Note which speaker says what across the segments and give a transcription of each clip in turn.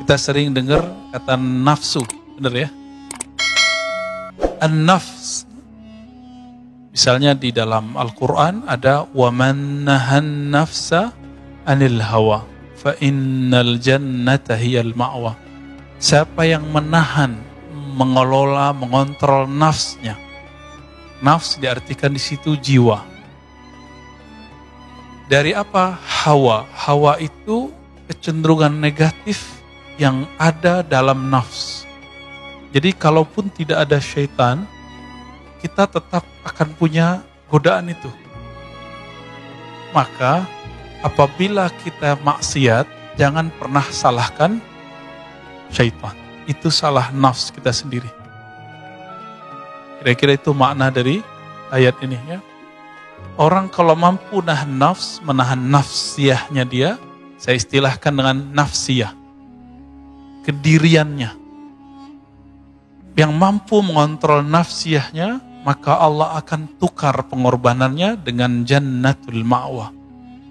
Speaker 1: Kita sering dengar kata nafsu, benar ya? An-nafs. Misalnya di dalam Al-Quran ada وَمَنْ نَهَا النَّفْسَ عَنِ الْهَوَى فَإِنَّ الْجَنَّةَ هِيَ الْمَأْوَى. Siapa yang menahan, mengelola, mengontrol nafsnya. Nafs diartikan di situ jiwa. Dari apa? Hawa. Hawa itu kecenderungan negatif yang ada dalam nafs. Jadi kalaupun tidak ada syaitan, kita tetap akan punya godaan itu. Maka apabila kita maksiat, jangan pernah salahkan syaitan. Itu salah nafs kita sendiri. Kira-kira itu makna dari ayat ini ya. Orang kalau mampu menahan nafsiyahnya dia, saya istilahkan dengan nafsiyah. Kediriannya. Yang mampu mengontrol nafsiyahnya, maka Allah akan tukar pengorbanannya dengan jannatul ma'wa.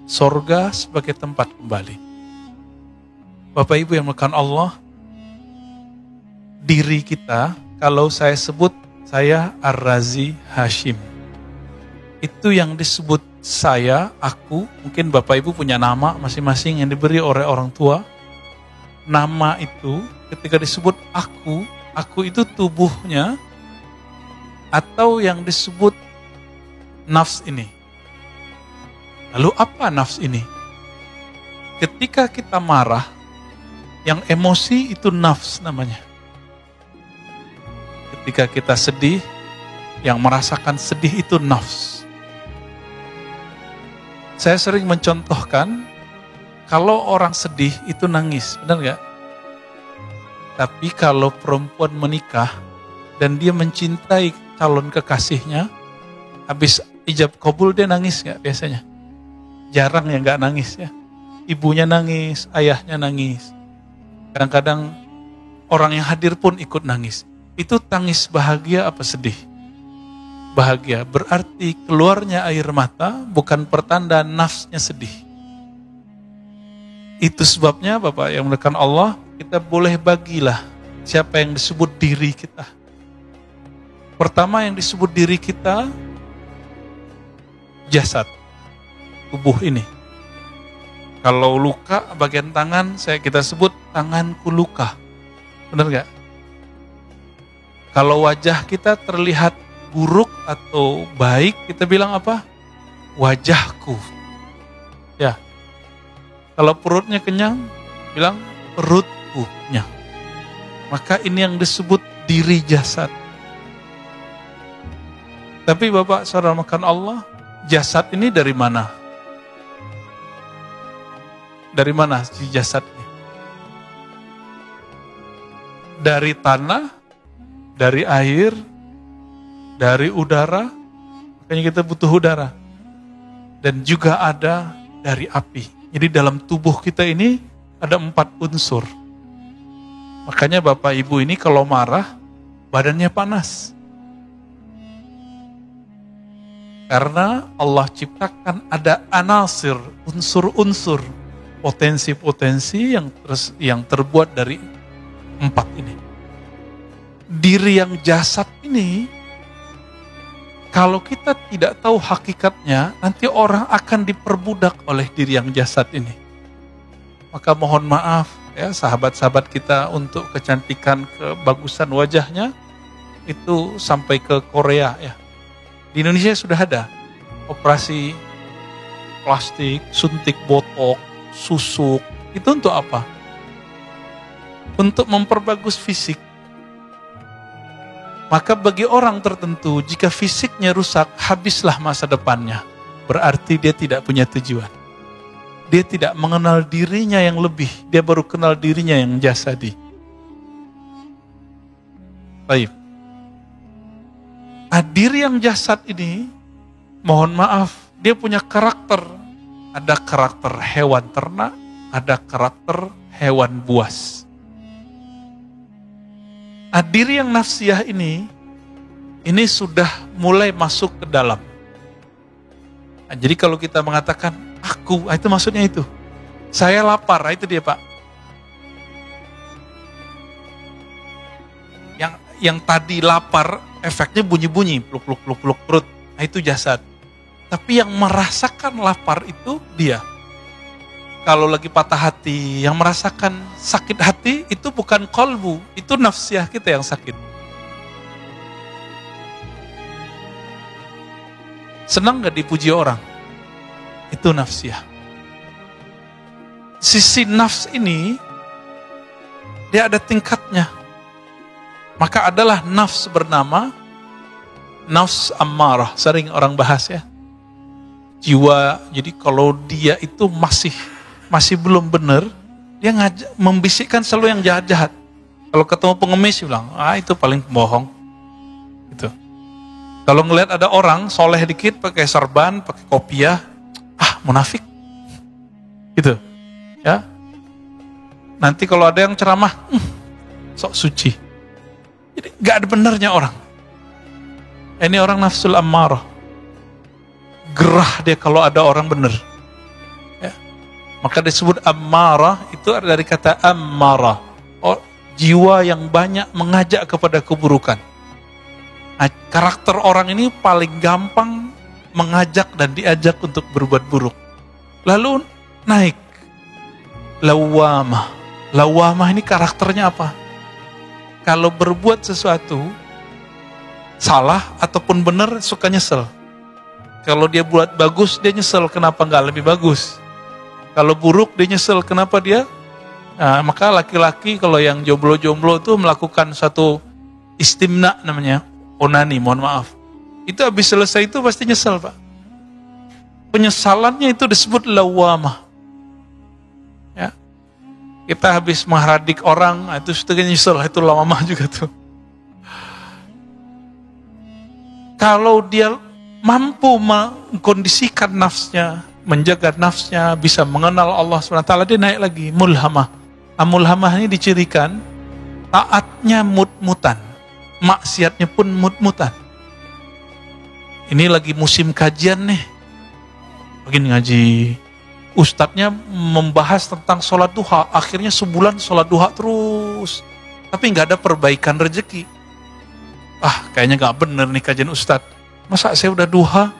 Speaker 1: Sorga sebagai tempat kembali. Bapak Ibu yang melakukan Allah, diri kita, kalau saya sebut saya Ar-Razi Hashim. Itu yang disebut saya, aku, mungkin Bapak Ibu punya nama masing-masing yang diberi oleh orang tua. Nama itu ketika disebut aku itu tubuhnya, atau yang disebut nafs ini. Lalu apa nafs ini? Ketika kita marah, yang emosi itu nafs namanya. Ketika kita sedih, yang merasakan sedih itu nafs. Saya sering mencontohkan, kalau orang sedih itu nangis, benar gak? Tapi kalau perempuan menikah dan dia mencintai calon kekasihnya, habis ijab kabul dia nangis gak biasanya? Jarang yang gak nangis ya. Ibunya nangis, ayahnya nangis. Kadang-kadang orang yang hadir pun ikut nangis. Itu tangis bahagia apa sedih? Bahagia, berarti keluarnya air mata bukan pertanda nafsnya sedih. Itu sebabnya Bapak yang melakukan Allah, kita boleh bagilah siapa yang disebut diri kita. Pertama yang disebut diri kita, jasad, tubuh ini. Kalau luka bagian tangan, kita sebut tanganku luka. Benar gak? Kalau wajah kita terlihat buruk atau baik, kita bilang apa? Wajahku. Ya. Kalau perutnya kenyang, bilang perutku-nya. Maka ini yang disebut diri jasad. Tapi Bapak saudara makan Allah, jasad ini dari mana? Dari mana si jasad ini? Dari tanah, dari air, dari udara, makanya kita butuh udara. Dan juga ada dari api. Jadi dalam tubuh kita ini ada 4 unsur. Makanya Bapak Ibu ini kalau marah, badannya panas. Karena Allah ciptakan ada anasir, unsur-unsur, potensi-potensi yang terbuat dari 4 ini. Diri yang jasad ini, kalau kita tidak tahu hakikatnya, nanti orang akan diperbudak oleh diri yang jasad ini. Maka mohon maaf ya sahabat-sahabat kita untuk kecantikan, kebagusan wajahnya, itu sampai ke Korea ya. Di Indonesia sudah ada operasi plastik, suntik botok, susuk. Itu untuk apa? Untuk memperbagus fisik. Maka bagi orang tertentu, jika fisiknya rusak, habislah masa depannya. Berarti dia tidak punya tujuan. Dia tidak mengenal dirinya yang lebih. Dia baru kenal dirinya yang jasadi. Baik. Diri yang jasad ini, mohon maaf, dia punya karakter. Ada karakter hewan ternak, ada karakter hewan buas. Diri yang nafsiyah ini sudah mulai masuk ke dalam. Jadi kalau kita mengatakan aku, itu maksudnya itu. Saya lapar, itu dia Pak. Yang tadi lapar, efeknya bunyi-bunyi, pluk-pluk perut. Nah, itu jasad. Tapi yang merasakan lapar itu dia. Kalau lagi patah hati, yang merasakan sakit hati itu bukan qalbu, itu nafsiyah kita yang sakit. Senang gak dipuji orang? Itu nafsiyah. Sisi nafs ini, dia ada tingkatnya. Maka adalah nafs bernama nafs ammarah. Sering orang bahas ya. Jiwa, jadi kalau dia itu masih belum benar, dia membisikkan selalu yang jahat-jahat. Kalau ketemu pengemis, dia bilang, itu paling pembohong. Gitu. Kalau ngelihat ada orang soleh dikit, pakai serban, pakai kopiah, munafik. Gitu. Ya. Nanti kalau ada yang ceramah, sok suci. Jadi gak ada benarnya orang. Ini orang nafsul ammarah. Gerah dia kalau ada orang benar. Ya. Maka disebut ammarah itu dari kata ammarah. Jiwa yang banyak mengajak kepada keburukan. Nah, karakter orang ini paling gampang mengajak dan diajak untuk berbuat buruk. Lalu naik. Lawamah. Lawamah ini karakternya apa? Kalau berbuat sesuatu salah ataupun benar suka nyesel. Kalau dia buat bagus dia nyesel kenapa nggak lebih bagus. Kalau buruk dia nyesel kenapa dia. Nah, maka laki-laki kalau yang jomblo-jomblo itu melakukan satu istimna namanya, onani, mohon maaf. Itu habis selesai itu pasti nyesel, Pak. Penyesalannya itu disebut lawamah. Ya. Kita habis mengharadik orang, itu sudah nyesel, itu lawamah juga tuh. Kalau dia mampu mengkondisikan nafsnya, menjaga nafsnya, bisa mengenal Allah SWT, dia naik lagi, mulhamah. Mulhamah ini dicirikan, taatnya mut-mutan, maksiatnya pun mut-mutan. Ini lagi musim kajian nih, begini ngaji, ustadznya membahas tentang sholat duha, akhirnya sebulan sholat duha terus, tapi nggak ada perbaikan rezeki. Kayaknya nggak bener nih kajian ustadz. Masa saya udah duha,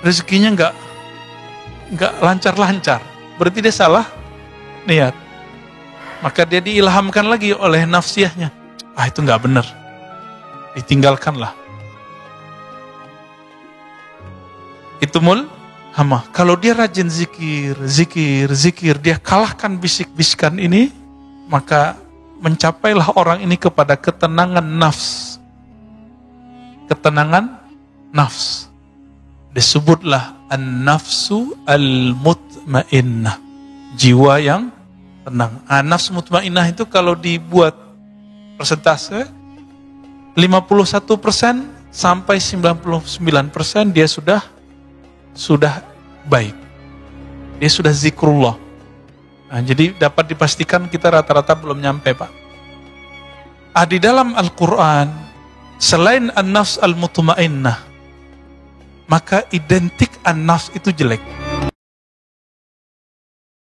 Speaker 1: rezekinya nggak lancar-lancar, berarti dia salah niat. Maka dia diilhamkan lagi oleh nafsiyahnya. Itu nggak bener, ditinggalkanlah. Itu mulhamah. Kalau dia rajin zikir, dia kalahkan bisik-bisikan ini, maka mencapailah orang ini kepada ketenangan nafs. Ketenangan nafs. Disebutlah an-nafsu al-mutmainnah. Jiwa yang tenang. Nafsu mutmainnah itu kalau dibuat persentase 51% sampai 99% dia sudah baik. Dia sudah zikrullah. Jadi dapat dipastikan kita rata-rata belum nyampe, Pak. Di dalam Al-Quran, selain an-nafs al-mutmainnah, maka identik an-nafs itu jelek.